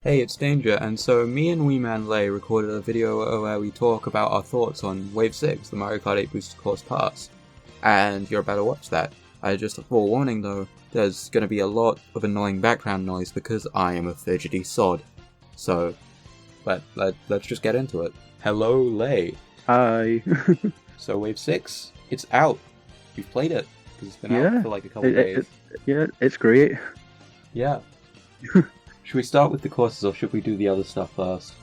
Hey, it's Danger, and so me and Wee Man Lay recorded a video where we talk about our thoughts on Wave 6, the Mario Kart 8 Boosted Course Pass. And you're about to watch that. Just a forewarning though, there's going to be a lot of annoying background noise because I am a fidgety sod. So, let's just get into it. Hello, Lay. Hi. So Wave 6, it's out. You've played it, because it's been out for like a couple days. It's great. Yeah. Should we start with the courses, or should we do the other stuff first?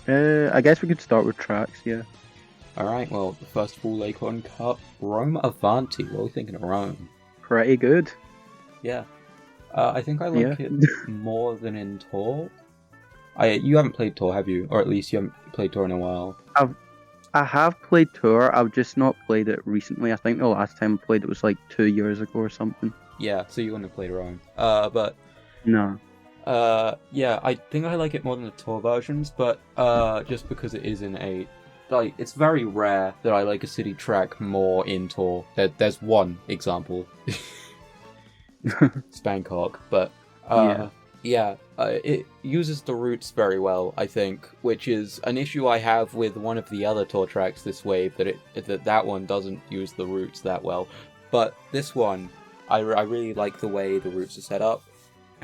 I guess we could start with tracks, yeah. Alright, well, first of all, Acorn, Kart, Rome, Avanti. What are we thinking of Rome? Pretty good. Yeah. I think I like it more than in Tour. You haven't played Tour, have you? Or at least you haven't played Tour in a while. I have played Tour, I've just not played it recently. I think the last time I played it was like 2 years ago or something. Yeah, so you wouldn't have played Rome. But... No. Yeah, I think I like it more than the Tour versions, but just because it is in 8. Like, it's very rare that I like a city track more in Tour. There's one example. It's Bangkok, but it uses the routes very well, I think, which is an issue I have with one of the other Tour tracks this wave, that one doesn't use the routes that well. But this one, I really like the way the routes are set up,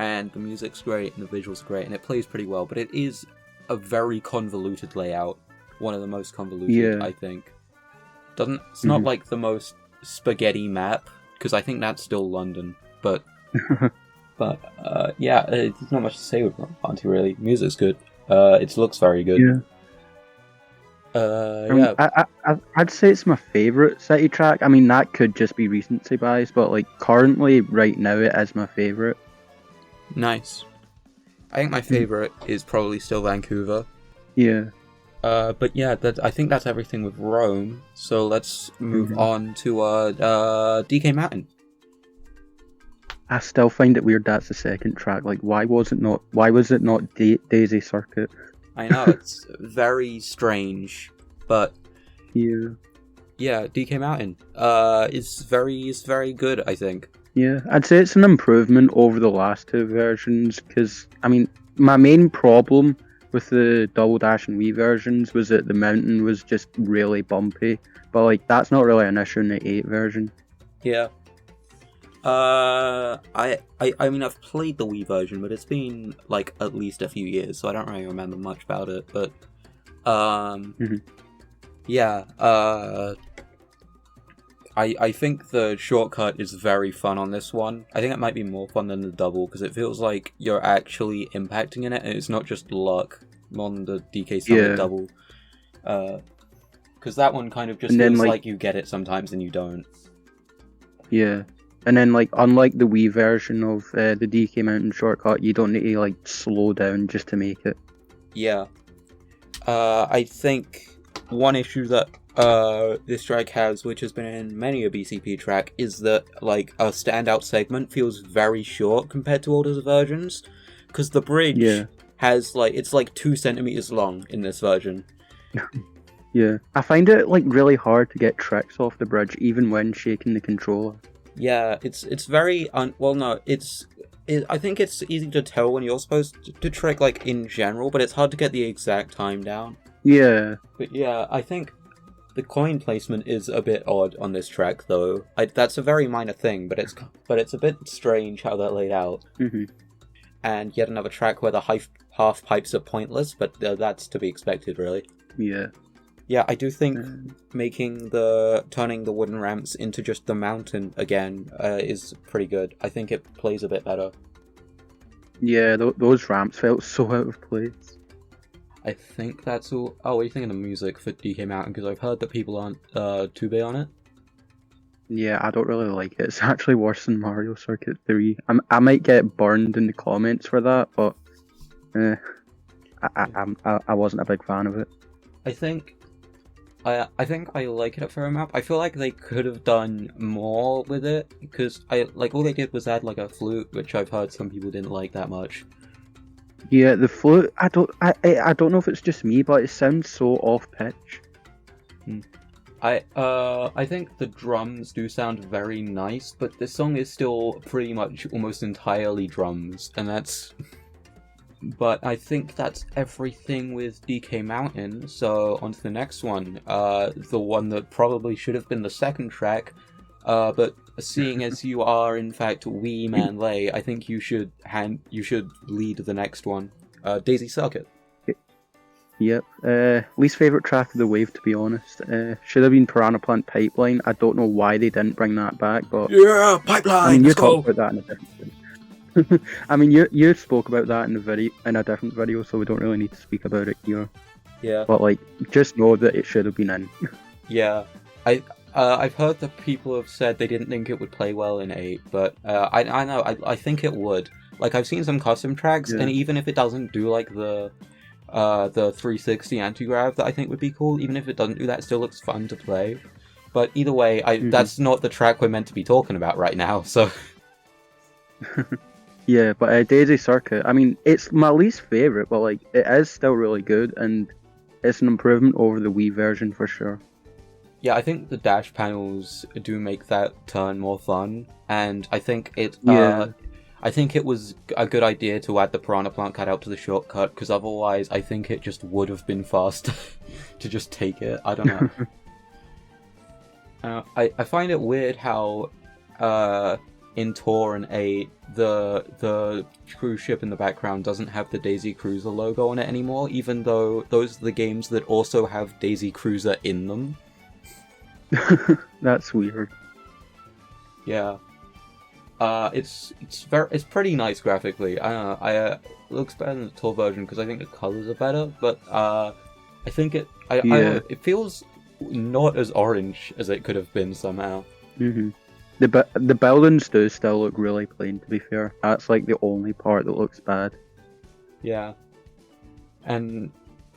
and the music's great, and the visuals are great, and it plays pretty well, but it is a very convoluted layout. One of the most convoluted, I think. It's not like the most spaghetti map, because I think that's still London, but yeah, there's not much to say with Avanti, really. Music's good. It looks very good. Yeah. I'd say it's my favourite city track. I mean, that could just be recency bias, but like currently, right now, it is my favourite. Nice. I think my favourite is probably still Vancouver. Yeah. But yeah, I think that's everything with Rome. So let's move on to DK Mountain. I still find it weird that's the second track. Like, why was it not Daisy Circuit? I know, it's very strange, but yeah, DK Mountain is very good, I think. Yeah, I'd say it's an improvement over the last two versions, because, I mean, my main problem with the Double Dash and Wii versions was that the mountain was just really bumpy, but, like, that's not really an issue in the 8 version. Yeah. I mean, I've played the Wii version, but it's been, like, at least a few years, so I don't really remember much about it, but, yeah, I think the shortcut is very fun on this one. I think it might be more fun than the double, because it feels like you're actually impacting in it, and it's not just luck, more than the DK Summit double. Because that one kind of just feels like you get it sometimes and you don't. Yeah. And then, like, unlike the Wii version of the DK Mountain shortcut, you don't need to, like, slow down just to make it. Yeah. I think one issue that this track has, which has been in many a BCP track, is that, like, a standout segment feels very short compared to older versions, because the bridge has, like, it's like 2 centimeters long in this version. Yeah, I find it, like, really hard to get tricks off the bridge, even when shaking the controller. Yeah, it's very I think it's easy to tell when you're supposed to trick, like, in general, but it's hard to get the exact time down. Yeah. But yeah, I think the coin placement is a bit odd on this track, though. That's a very minor thing, but it's a bit strange how they're laid out. And yet another track where the half pipes are pointless, but that's to be expected, really. Yeah. Yeah, I do think turning the wooden ramps into just the mountain again is pretty good. I think it plays a bit better. Yeah, those ramps felt so out of place. I think that's all. Oh, what do you think of the music for DK Mountain? Because I've heard that people aren't too big on it. Yeah, I don't really like it. It's actually worse than Mario Circuit 3. I might get burned in the comments for that, but I wasn't a big fan of it. I think I like it at Fair Map. I feel like they could have done more with it, because all they did was add, like, a flute, which I've heard some people didn't like that much. Yeah, the flute, I don't know if it's just me, but it sounds so off pitch. I think the drums do sound very nice, but this song is still pretty much almost entirely drums, and that's But I think that's everything with DK Mountain, so on to the next one. The one that probably should have been the second track, but seeing as you are in fact Wee Man Lay, I think you should lead the next one. Daisy Circuit. Yep. Least favourite track of the wave, to be honest. Should have been Piranha Plant Pipeline. I don't know why they didn't bring that back, but Yeah, Pipeline! I mean, you Let's go! talked about that in a different video. I mean, you spoke about that in a different video, so we don't really need to speak about it here. Yeah. But like, just know that it should have been in. Yeah. I've heard that people have said they didn't think it would play well in 8, but I know, I think it would. Like, I've seen some custom tracks, Yeah. and even if it doesn't do like the 360 anti-grav that I think would be cool, even if it doesn't do that, it still looks fun to play. But either way, that's not the track we're meant to be talking about right now, so... Yeah, but Daisy Circuit, I mean, it's my least favourite, but like, it is still really good, and it's an improvement over the Wii version for sure. Yeah, I think the dash panels do make that turn more fun, and I think it was a good idea to add the Piranha Plant cutout to the shortcut, because otherwise I think it just would have been faster to just take it. I don't know. I find it weird how in Tour and 8, the cruise ship in the background doesn't have the Daisy Cruiser logo on it anymore, even though those are the games that also have Daisy Cruiser in them. That's weird. Yeah. It's pretty nice graphically. I don't know. It looks better than the Tour version because I think the colors are better, but I think it it feels not as orange as it could have been somehow. Mm-hmm. The buildings do still look really plain, to be fair. That's like the only part that looks bad. Yeah. And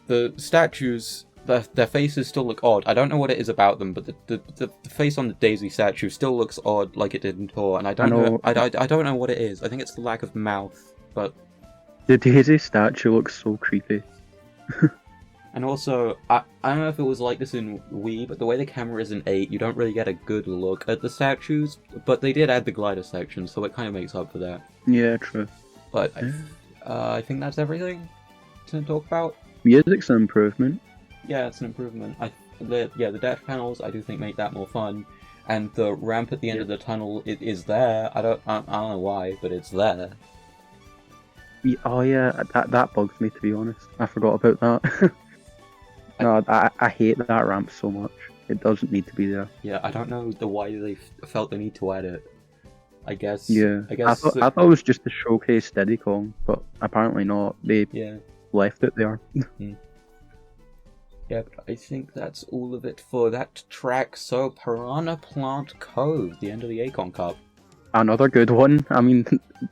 the statues, their faces still look odd. I don't know what it is about them, but the face on the Daisy statue still looks odd, like it did in Tour, and I don't know what it is. I think it's the lack of mouth, but the Daisy statue looks so creepy. And also, I don't know if it was like this in Wii, but the way the camera is in 8, you don't really get a good look at the statues, but they did add the glider section, so it kind of makes up for that. Yeah, true. But I think that's everything to talk about. Music's an improvement. Yeah, it's an improvement. The dash panels I do think make that more fun, and the ramp at the end of the tunnel is there. I don't know why, but it's there. Oh yeah, that bugs me, to be honest. I forgot about that. No, I hate that ramp so much. It doesn't need to be there. Yeah, I don't know why they felt the need to add it. I guess. Yeah. I thought it was just to showcase Steadicom, but apparently not. They left it there. Yeah, but I think that's all of it for that track. So, Piranha Plant Cove, the end of the Acorn Cup. Another good one. I mean,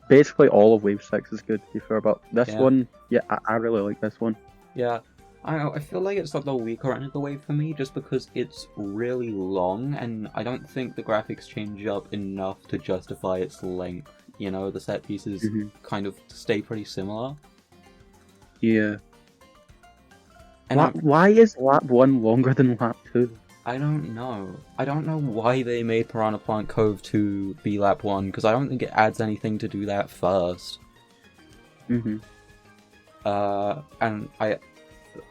basically all of Wave 6 is good, to be fair, but this one, I really like this one. Yeah. I don't know, I feel like it's like the weaker end of the wave for me, just because it's really long, and I don't think the graphics change up enough to justify its length. You know, the set pieces kind of stay pretty similar. Yeah. And why is lap 1 longer than lap 2? I don't know. I don't know why they made Piranha Plant Cove 2 be lap 1, because I don't think it adds anything to do that first. And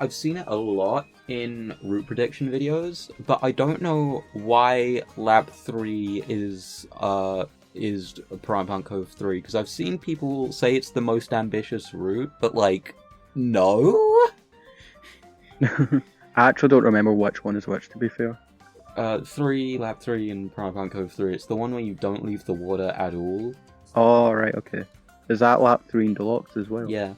I've seen it a lot in route prediction videos, but I don't know why lap 3 is Piranha Plant Cove 3, because I've seen people say it's the most ambitious route, but like, no? I actually don't remember which one is which, to be fair. Lap 3 in Piranha Plant Cove 3, it's the one where you don't leave the water at all. Oh, right, okay. Is that lap 3 in Deluxe as well? Yeah.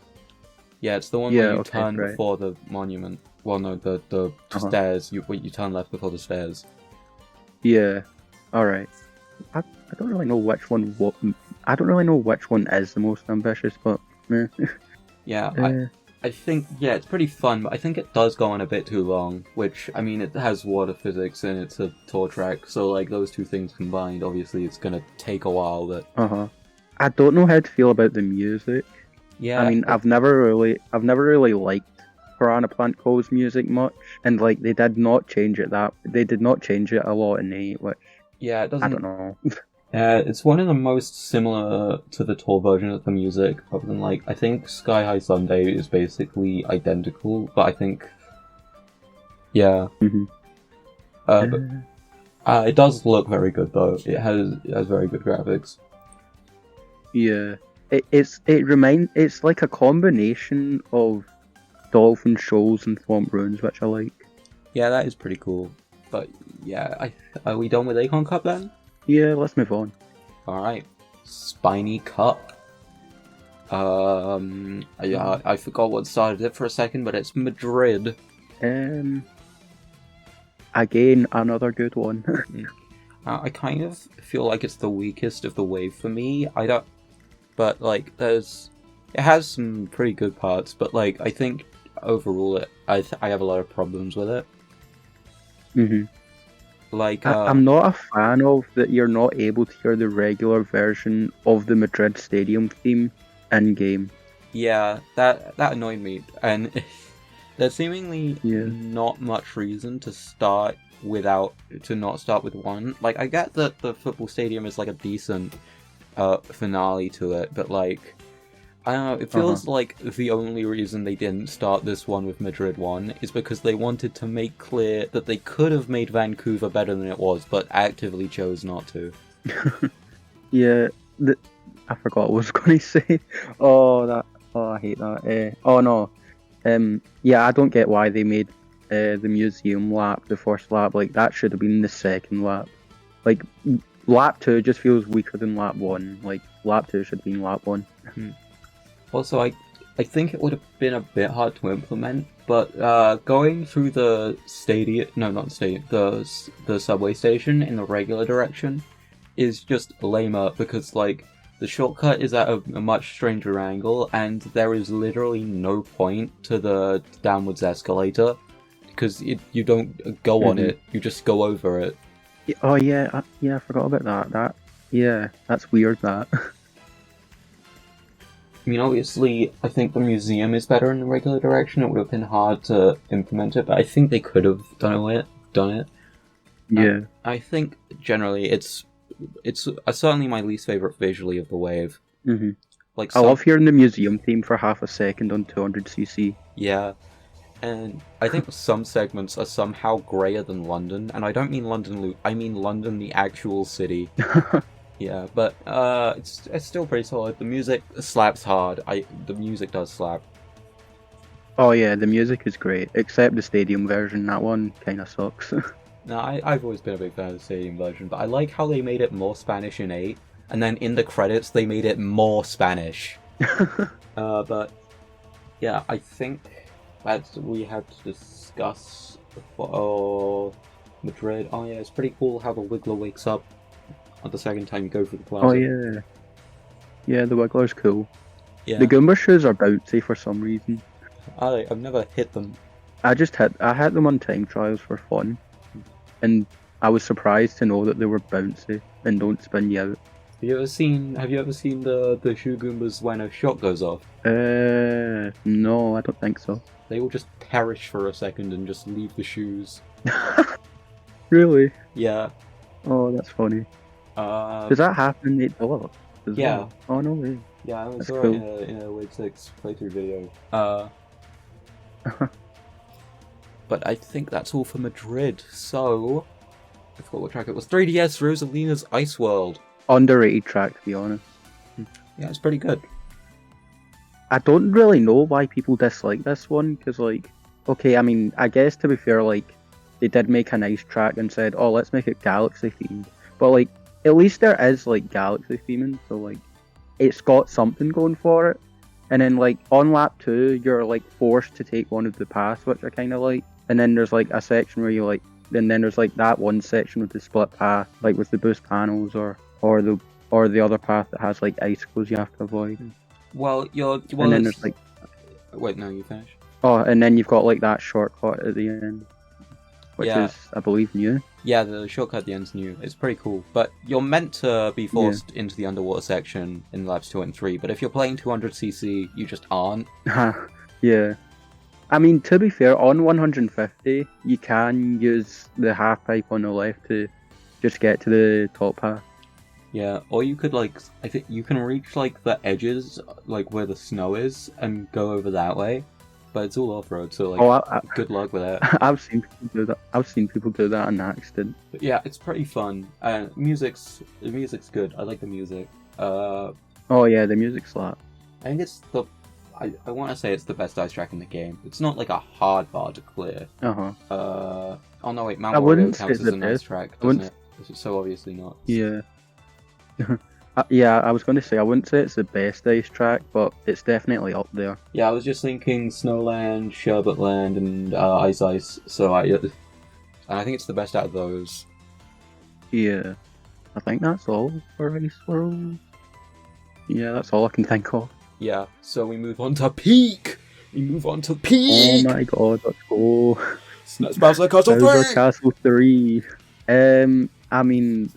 Yeah, it's the one where you turn before the monument. Well, no, the stairs. You turn left before the stairs. Yeah. All right. I don't really know which one. I don't really know which one is the most ambitious, but yeah. I think it's pretty fun, but I think it does go on a bit too long. Which, I mean, it has water physics and it's a tour track, so like those two things combined, obviously it's gonna take a while. But I don't know how to feel about the music. Yeah, I mean, I've never really liked Piranha Plant Cove's music much, and like they did not change it a lot in 8, which it doesn't. I don't know. It's one of the most similar to the tour version of the music, other than like I think Sky High Sunday is basically identical, but I think yeah. Mm-hmm. But it does look very good though. It has very good graphics. Yeah, it's like a combination of Dolphin Shoals and Thwomp Ruins, which I like. Yeah, that is pretty cool. But yeah, are we done with Acorn Cup then? Yeah, let's move on. Alright. Spiny Cup. I forgot what started it for a second, but it's Madrid. Again, another good one. I kind of feel like it's the weakest of the wave for me. But like, it has some pretty good parts, but like, I think overall, I have a lot of problems with it. Mm-hmm. Like, I'm not a fan of that you're not able to hear the regular version of the Madrid Stadium theme in game. Yeah, that annoyed me, and there's seemingly not much reason to not start with one. Like, I get that the football stadium is like a decent finale to it, but like, I don't know, it feels like the only reason they didn't start this one with Madrid 1 is because they wanted to make clear that they could have made Vancouver better than it was, but actively chose not to. Yeah, I forgot what I was going to say. I hate that. Oh no. Yeah, I don't get why they made the museum lap the first lap. Like, that should have been the second lap. Like, lap 2 just feels weaker than lap 1. Like, lap 2 should have been lap 1. Also, I think it would have been a bit hard to implement, but going through the subway station in the regular direction is just lamer, because like the shortcut is at a much stranger angle, and there is literally no point to the downwards escalator, because you don't go on it, you just go over it. Oh yeah, I forgot about that. That's weird, that. I mean, obviously, I think the museum is better in the regular direction. It would have been hard to implement it, but I think they could have done it. Yeah. I think generally it's certainly my least favorite visually of the wave. Mm-hmm. Like, I love hearing the museum theme for half a second on 200cc. Yeah, and I think some segments are somehow grayer than London, and I don't mean London Loop. I mean London, the actual city. Yeah, but it's still pretty solid. The music slaps hard. The music does slap. Oh yeah, the music is great, except the stadium version. That one kind of sucks. No, I've always been a big fan of the stadium version, but I like how they made it more Spanish in 8, and then in the credits they made it more Spanish. But yeah, I think we have to discuss Madrid. Oh yeah, it's pretty cool how the Wiggler wakes up the second time you go through the plaza. Oh yeah. Yeah, the Wiggler's cool. Yeah. The Goomba shoes are bouncy for some reason. I've never hit them. I hit them on time trials for fun, and I was surprised to know that they were bouncy and don't spin you out. Have you ever seen the shoe Goombas when a shot goes off? No, I don't think so. They will just perish for a second and just leave the shoes. Really? Yeah. Oh, that's funny. Does that happen in Deluxe as well? Oh, no way. Yeah, I saw cool. it in a Wave 6 playthrough video. But I think that's all for Madrid, so I forgot what track it was. 3DS Rosalina's Ice World. Underrated track, to be honest. Yeah, it's pretty good. I don't really know why people dislike this one, because, like, okay, I mean, I guess to be fair, like, they did make a nice track and said, oh, let's make it Galaxy themed. But, like, at least there is, like, Galaxy theming, so, like, it's got something going for it. And then, like, on lap 2, you're, like, forced to take one of the paths, which I kind of like. And then there's, like, a section where you, like, and then there's, like, that one section with the split path, like, with the boost panels, or the other path that has, like, icicles you have to avoid. And then there's, like... Wait, no, you finish. Oh, and then you've got, like, that shortcut at the end, which is, I believe, new. Yeah, the shortcut at the end's new. It's pretty cool. But you're meant to be forced into the underwater section in laps 2 and 3, but if you're playing 200cc, you just aren't. Yeah. I mean, to be fair, on 150, you can use the half pipe on the left to just get to the top path. Yeah, or you could like, I think you can reach like the edges, like where the snow is, and go over that way. But it's all off road, so like, Oh, good luck with that. I've seen people do that. I've seen people do that on accident. But yeah, it's pretty fun. The music's good. I like the music. Oh yeah, the music slap. I think it's the. I want to say it's the best ice track in the game. It's not like a hard bar to clear. Uh-huh. Oh no, wait, Mount I wouldn't Wario say counts it's as the a nice best. track, I wouldn't doesn't it? It's so obviously not. Yeah. Yeah, I was going to say, I wouldn't say it's the best ice track, but it's definitely up there. Yeah, I was just thinking Snowland, Sherbetland, and Ice Ice. So I think it's the best out of those. Yeah. I think that's all for Ice World. Yeah, that's all I can think of. Yeah, so we move on to Peak! Oh Peak! my god, let's go. SNES Bowser Castle 3! Bowser Castle 3. I mean,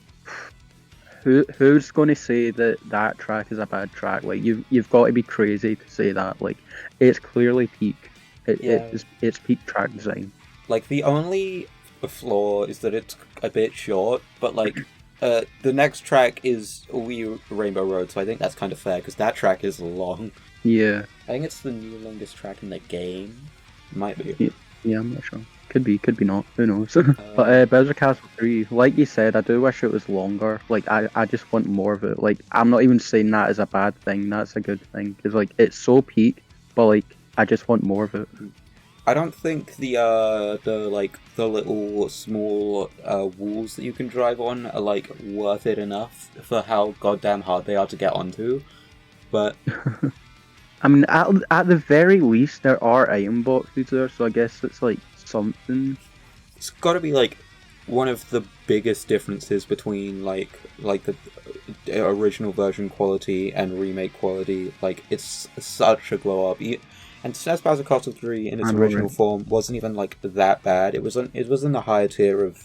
who's going to say that track is a bad track? Like, you've got to be crazy to say that. Like, it's clearly peak. It's peak track design. Like, the only flaw is that it's a bit short, but like, the next track is Wii Rainbow Road, so I think that's kind of fair, because that track is long. Yeah. I think it's the new longest track in the game. Might be. Yeah, I'm not sure. Could be not. Who knows? But Bowser Castle 3, like you said, I do wish it was longer. Like, I just want more of it. Like, I'm not even saying that is a bad thing. That's a good thing. Because, like, it's so peak, but, like, I just want more of it. I don't think the little small walls that you can drive on are, like, worth it enough for how goddamn hard they are to get onto. But... I mean, at the very least, there are item boxes there, so I guess it's, like, something. It's gotta be, like, one of the biggest differences between, like the original version quality and remake quality. Like, it's such a glow up. And SNES Bowser Castle 3 in its original form wasn't even, like, that bad. It was in the higher tier of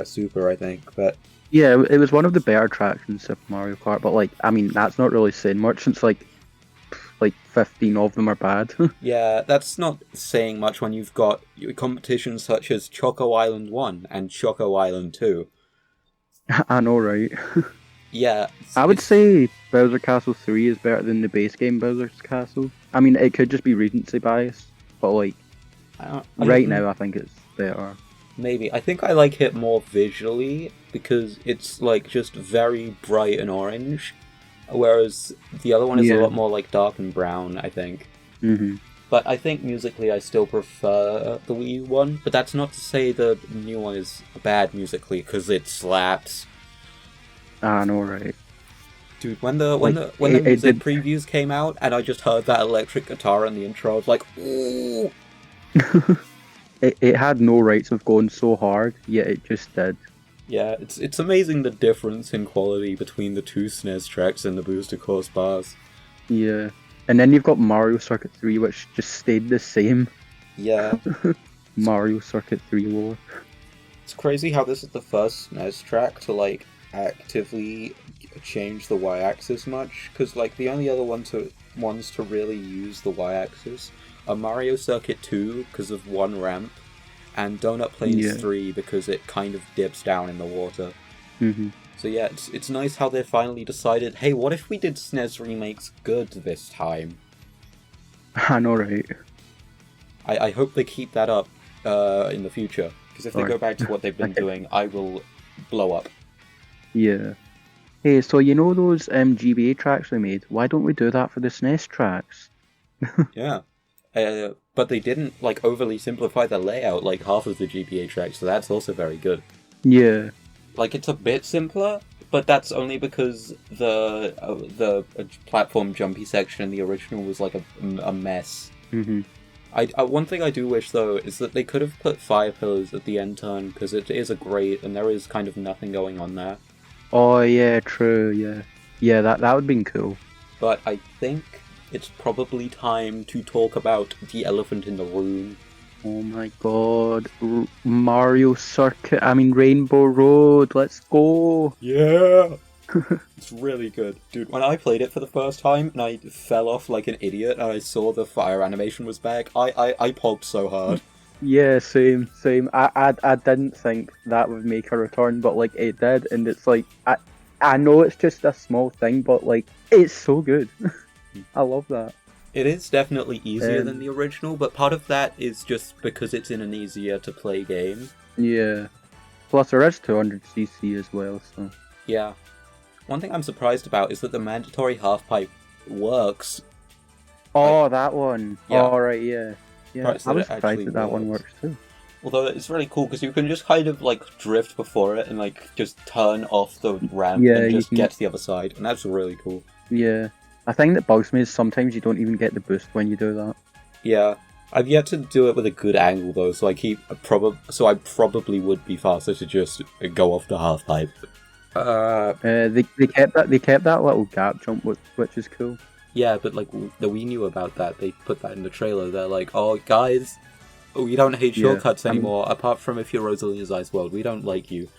Super, I think, but... Yeah, it was one of the better tracks in Super Mario Kart, but, like, I mean, that's not really saying much, since, like 15 of them are bad. Yeah, that's not saying much when you've got competitions such as Choco Island 1 and Choco Island 2. I know, right? Yeah. I would say Bowser Castle 3 is better than the base game Bowser's Castle. I mean, it could just be recency bias, but like, right now I think it's better. Maybe. I think I like it more visually, because it's like just very bright and orange. Whereas the other one is a lot more like dark and brown, I think. Mm-hmm. But I think musically I still prefer the Wii one. But that's not to say the new one is bad musically, because it slaps. I know, right? Dude, when the music previews came out and I just heard that electric guitar in the intro, I was like, ooh! it had no rights of going so hard, yet it just did. Yeah, it's amazing the difference in quality between the two SNES tracks and the booster course bars. Yeah. And then you've got Mario Circuit 3, which just stayed the same. Yeah. Mario Circuit 3 lore. It's crazy how this is the first SNES track to, like, actively change the y-axis much, because, like, the only other ones to really use the y-axis are Mario Circuit 2 because of one ramp, and Donut Plains 3 because it kind of dips down in the water. Mm-hmm. So yeah, it's nice how they finally decided, hey, what if we did SNES remakes good this time? I know, right? I hope they keep that up in the future, because if they go back to what they've been doing, I will blow up. Yeah. Hey, so you know those GBA tracks we made? Why don't we do that for the SNES tracks? Yeah. But they didn't, like, overly simplify the layout like half of the GBA tracks, so that's also very good. Yeah. Like, it's a bit simpler, but that's only because the platform jumpy section in the original was, like, a mess. Mm-hmm. One thing I do wish, though, is that they could have put Fire Pillars at the end turn, because it is a grate, and there is kind of nothing going on there. Oh, yeah, true, yeah. Yeah, that would have been cool. But I think it's probably time to talk about the elephant in the room. Oh my god. Mario Circuit, Rainbow Road, let's go! Yeah! It's really good. Dude, when I played it for the first time and I fell off like an idiot and I saw the fire animation was back, I pogged so hard. Yeah, same. I didn't think that would make a return, but like it did, and it's like I know it's just a small thing, but like it's so good. I love that. It is definitely easier than the original, but part of that is just because it's in an easier to play game. Yeah. Plus, there is 200cc as well, so. Yeah. One thing I'm surprised about is that the mandatory half-pipe works. Oh, that one. Yeah. Oh, right, yeah. Yeah, Right, so I was that surprised actually that one works. works too. Although it's really cool because you can just kind of like drift before it and like just turn off the ramp Yeah, and you just can- get to the other side, and that's really cool. Yeah. I think that bugs me is sometimes you don't even get the boost when you do that. Yeah, I've yet to do it with a good angle though, so I probably would be faster to just go off the half pipe. They kept that little gap jump, which is cool. Yeah, but like we knew about that. They put that in the trailer. They're like, "Oh, guys, we don't hate shortcuts anymore. Apart from if you're Rosalina's Ice World, we don't like you."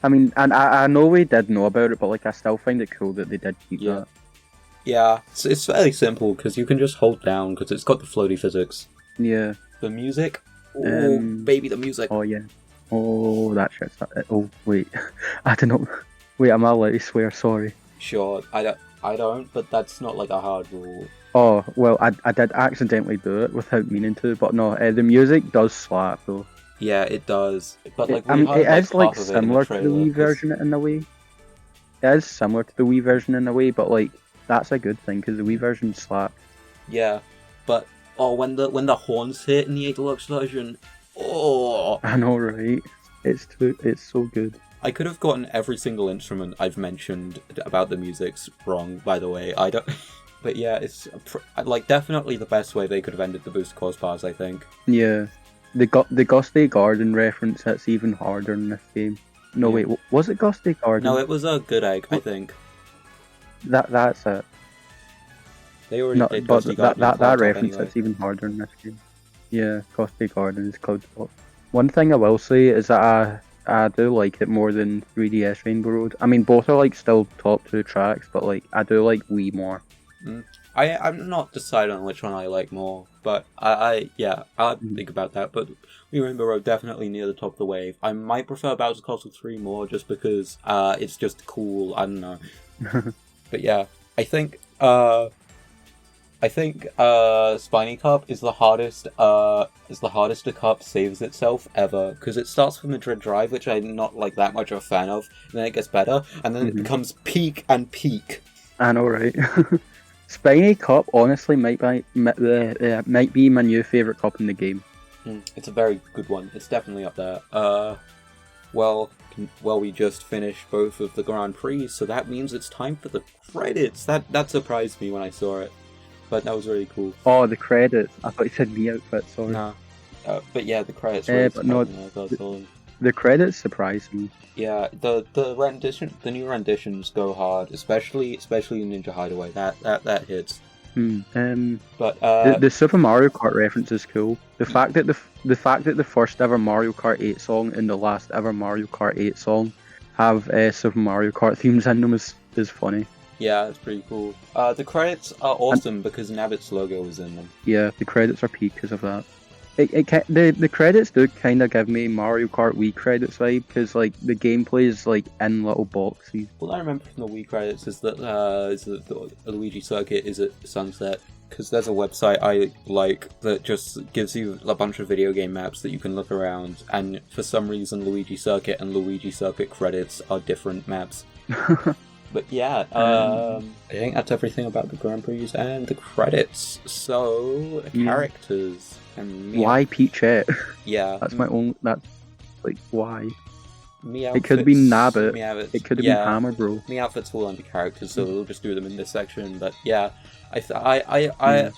I mean, and I know we did know about it, but like I still find it cool that they did keep that. Yeah, it's fairly simple because you can just hold down because it's got the floaty physics. Yeah. The music, oh baby, the music. Oh yeah. Oh, that shit's that. Oh wait, I don't know. Wait, am I allowed to swear? Sorry. Sure, I don't, but that's not like a hard rule. Oh well, I did accidentally do it without meaning to, but no, the music does slap though. Yeah, it does. But like, I mean, it is like half of it in similar to the trailer, Wii 'cause- version in a way. It is similar to the Wii version in a way, but like that's a good thing because the Wii version slaps. Yeah, but when the horns hit in the Deluxe version, oh, I know, right? It's so good. I could have gotten every single instrument I've mentioned about the music's wrong. By the way, I don't. But yeah, it's like definitely the best way they could have ended the boost course pass. I think. Yeah, the Gusty Garden reference hits even harder in this game. No, Yeah. wait, was it Gusty Garden? No, it was a good egg. I think That's it. they already No, did but Ghosty Garden in that Cloud Top reference anyway. hits even harder in this game. Yeah, Gusty Garden is Cloud Top. One thing I will say is that I do like it more than 3DS Rainbow Road. I mean, both are like still top 2 tracks, but like I do like Wii more. I'm not deciding on which one I like more, but I think about that. But Wii Rainbow Road definitely near the top of the wave. I might prefer Bowser's Castle 3 more just because it's just cool. I don't know. But yeah, I think Spiny Cup is the hardest. Is the hardest a cup saves itself ever because it starts with Madrid Drive, which I'm not like that much of a fan of, and then it gets better, and then it becomes peak and peak. I know, right? Spiny Cup honestly might be my new favorite cup in the game. It's a very good one. It's definitely up there. Well, we just finished both of the Grand Prix, so that means it's time for the credits. That surprised me when I saw it, but that was really cool. Oh, the credits! I thought you said me outfit. Sorry. Nah. But yeah, the credits. Really but no, surprised me. the credits surprised me. Yeah, the new renditions go hard, especially Ninja Hideaway. That hits. But the Super Mario Kart reference is cool. The fact that the first ever Mario Kart 8 song and the last ever Mario Kart 8 song have Super Mario Kart themes in them is funny. yeah, it's pretty cool. The credits are awesome because Nabbit's logo is in them. Yeah, the credits are peak because of that. The credits do kind of give me Mario Kart Wii credits vibe because like the gameplay is like in little boxes. All I remember from the Wii credits is that the Luigi circuit is at sunset, because there's a website I like that just gives you a bunch of video game maps that you can look around, and for some reason Luigi circuit and Luigi circuit credits are different maps. But yeah, I think that's everything about the Grand Prix and the credits. So, characters. And why Peachette? Yeah. That's my own. That's like why. Me It could be Nabbit. Me outfits. It could have Yeah. been Hammer Bro. Me outfits fall under characters, so we'll just do them in this section. But yeah, I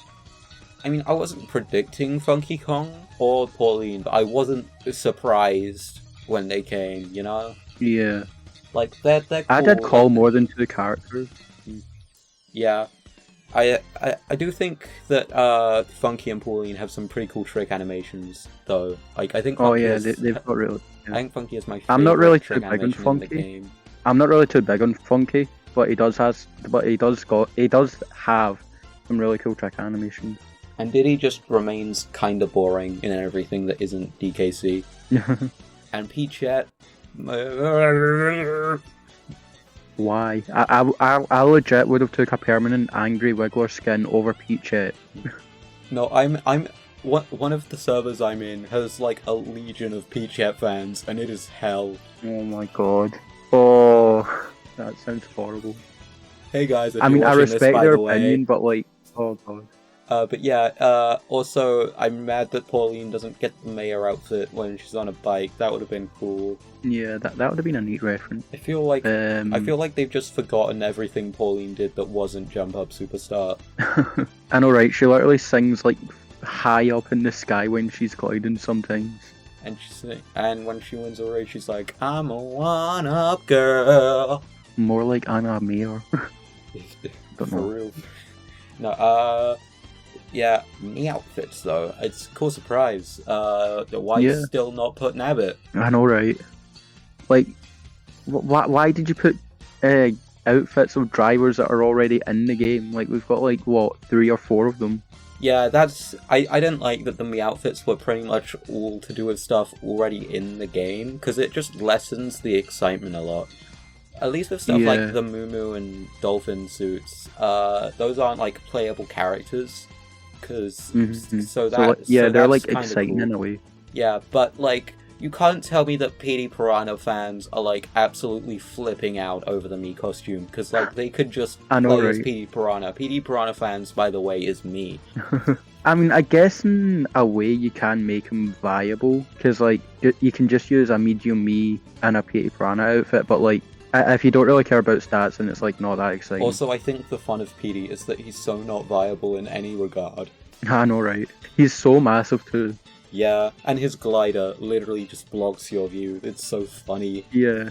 mean, I wasn't predicting Funky Kong or Pauline, but I wasn't surprised when they came. You know, Yeah. like they're cool. I did call more than 2 characters. Yeah. I do think that Funky and Pauline have some pretty cool trick animations, though. Like I think. Oh Funky yeah, is, they've got really. I think Funky is my favorite. I'm not really trick too big on animation in the Funky. game. I'm not really too big on Funky, but he does have some really cool trick animations. And Diddy just remains kind of boring in everything that isn't DKC. And Peachette, Why? I legit would have took a permanent angry Wiggler skin over Peachette. No, one of the servers I'm in has like a legion of peachette fans, and it is hell. Oh my god. Oh, that sounds horrible. Hey guys, if I mean, you're I watching respect this, by their the way. opinion, but like, oh god. But yeah, also, I'm mad that Pauline doesn't get the mayor outfit when she's on a bike. That would have been cool. Yeah, that would have been a neat reference. I feel like they've just forgotten everything Pauline did that wasn't Jump Up Superstar. I know, right? She literally sings like high up in the sky when she's gliding sometimes. And when she wins a race, she's like, "I'm a one-up girl." More like I'm a mayor. For real. No, yeah, me outfits though. It's a cool surprise. Why you still not put nabbit? I know, right? Like, why did you put outfits of drivers that are already in the game? Like, we've got like, what, 3 or 4 of them? Yeah, I didn't like that the me outfits were pretty much all to do with stuff already in the game, because it just lessens the excitement a lot. At least with stuff like the Moo and Dolphin suits, those aren't like playable characters, because they're like exciting cool. in a way. Yeah, but like you can't tell me that PD Piranha fans are like absolutely flipping out over the me costume, because like they could just play as PD Piranha. PD Piranha fans, by the way, is me. I mean, I guess in a way you can make them viable, because like you can just use a medium me and a PD Piranha outfit, but like if you don't really care about stats, then it's like not that exciting. Also, I think the fun of PD is that he's so not viable in any regard. I know, right? He's so massive too. Yeah, and his glider literally just blocks your view. It's so funny. Yeah.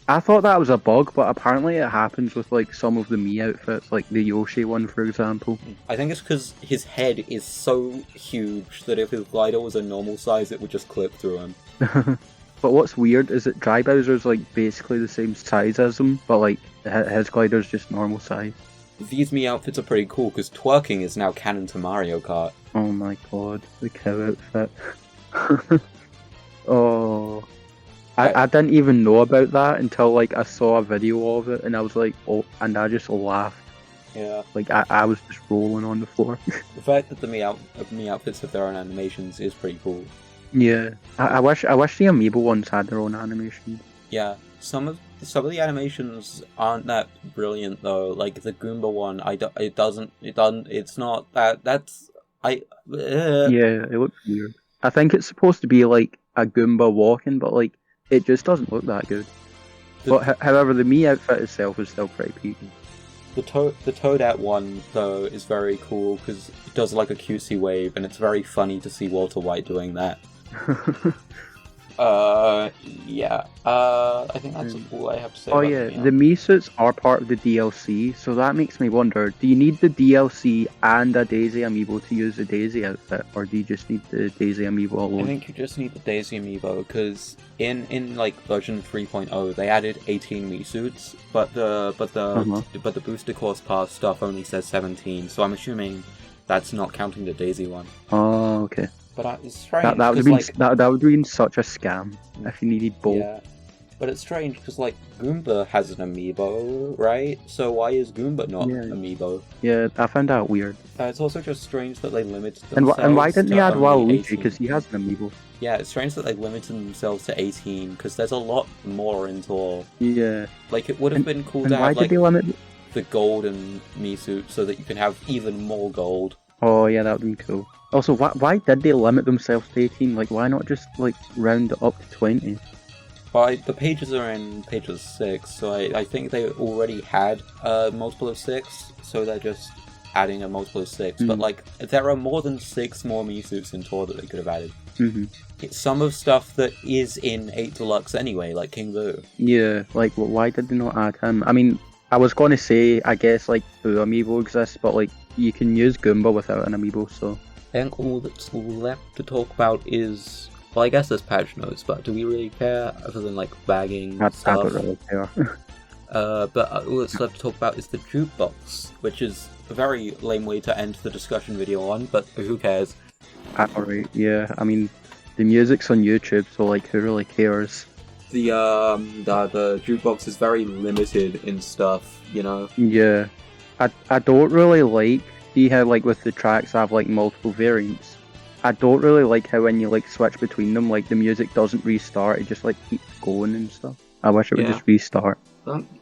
I thought that was a bug, but apparently it happens with like some of the me outfits, like the Yoshi one, for example. I think it's because his head is so huge that if his glider was a normal size, it would just clip through him. But what's weird is that Dry Bowser's like basically the same size as him, but like his glider's just normal size. These me outfits are pretty cool because twerking is now canon to Mario Kart. Oh my god, the cow outfit. Oh. I didn't even know about that until like I saw a video of it and I was like, oh, and I just laughed. Yeah. Like I was just rolling on the floor. The fact that the me outfits have their own animations is pretty cool. Yeah. I wish the amiibo ones had their own animations. Yeah. Some of the animations aren't that brilliant though. Like the Goomba one, it's not that. Yeah, it looks weird. I think it's supposed to be like a Goomba walking, but like it just doesn't look that good. However, the me outfit itself is still pretty peaky. The Toadette one though is very cool because it does like a cutesy wave, and it's very funny to see Walter White doing that. Yeah. I think that's all I have to say. Oh yeah, the Mii suits are part of the DLC, so that makes me wonder, do you need the DLC and a Daisy amiibo to use the Daisy outfit, or do you just need the Daisy amiibo alone? I think you just need the Daisy amiibo, because in like version 3.0 they added 18 Mii suits, but the booster course pass stuff only says 17, so I'm assuming that's not counting the Daisy one. Oh, okay. But it's strange. That would have been such a scam if you needed both. Yeah, but it's strange because like Goomba has an amiibo, right? So why is Goomba not amiibo? Yeah, I found that weird. It's also just strange that they limited themselves. And why didn't they add Waluigi? Because he has an amiibo. Yeah, it's strange that they limited themselves to 18 because there's a lot more in Tor. Yeah. Like it would have been cool to have like they limit the golden Mii suit so that you can have even more gold. Oh yeah, that would be cool. Also, why did they limit themselves to 18? Like, why not just, like, round it up to 20? Well, the pages are in pages 6, so I think they already had a multiple of 6, so they're just adding a multiple of 6. But, like, there are more than 6 more Mii suits in Tor that they could have added. It's some of stuff that is in 8 Deluxe anyway, like King Boo. Yeah, like, why did they not add him? I mean, I was going to say, I guess, like, Boo amiibo exists, but, like, you can use Goomba without an amiibo, so... I think all that's left to talk about is... Well, I guess there's patch notes, but do we really care? Other than, like, bagging stuff? I don't really care. But all that's left to talk about is the jukebox, which is a very lame way to end the discussion video on, but who cares? Alright, yeah. I mean, the music's on YouTube, so, like, who really cares? the jukebox is very limited in stuff, you know? Yeah. I don't really like, see how like with the tracks have like multiple variants. I don't really like how when you like switch between them, like the music doesn't restart, it just like keeps going and stuff. I wish it would just restart.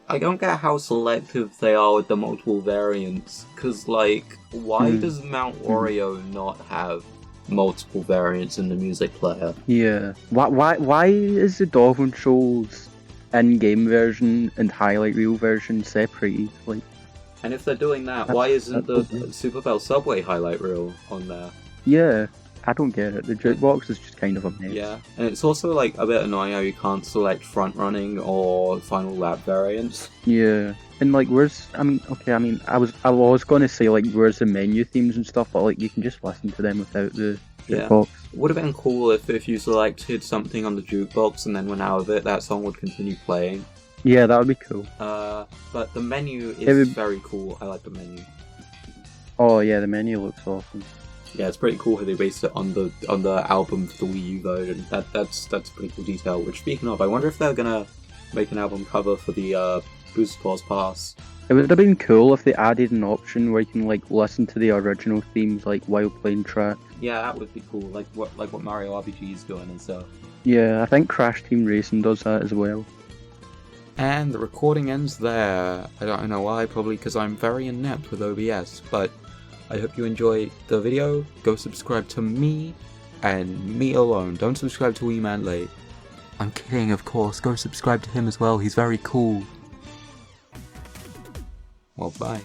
I don't get how selective they are with the multiple variants, because like, why does Mount Wario not have multiple variants in the music player? Yeah. Why is the Dolphin Shoals in-game version and highlight reel version separated? Like, and if they're doing that, why isn't the Super Bell Subway highlight reel on there? Yeah, I don't get it. The jukebox is just kind of a mess. Yeah, and it's also like a bit annoying how you can't select front running or final lap variants. Yeah. And like, I was gonna say like, where's the menu themes and stuff, but like, you can just listen to them without the jukebox. Would have been cool if you selected something on the jukebox and then went out of it, that song would continue playing. Yeah, that would be cool. But the menu is very cool. I like the menu. Oh yeah, the menu looks awesome. Yeah, it's pretty cool how they based it on the album for the Wii U version. That's a pretty cool detail. Which, speaking of, I wonder if they're gonna make an album cover for the Booster Claus Pass. It would have been cool if they added an option where you can like listen to the original themes like while playing tracks. Yeah, that would be cool. Like what Mario RPG is doing and stuff. Yeah, I think Crash Team Racing does that as well. And the recording ends there. I don't know why, probably because I'm very inept with OBS, but I hope you enjoyed the video. Go subscribe to me, and me alone. Don't subscribe to Weeman Late. I'm kidding, of course. Go subscribe to him as well. He's very cool. Well, bye.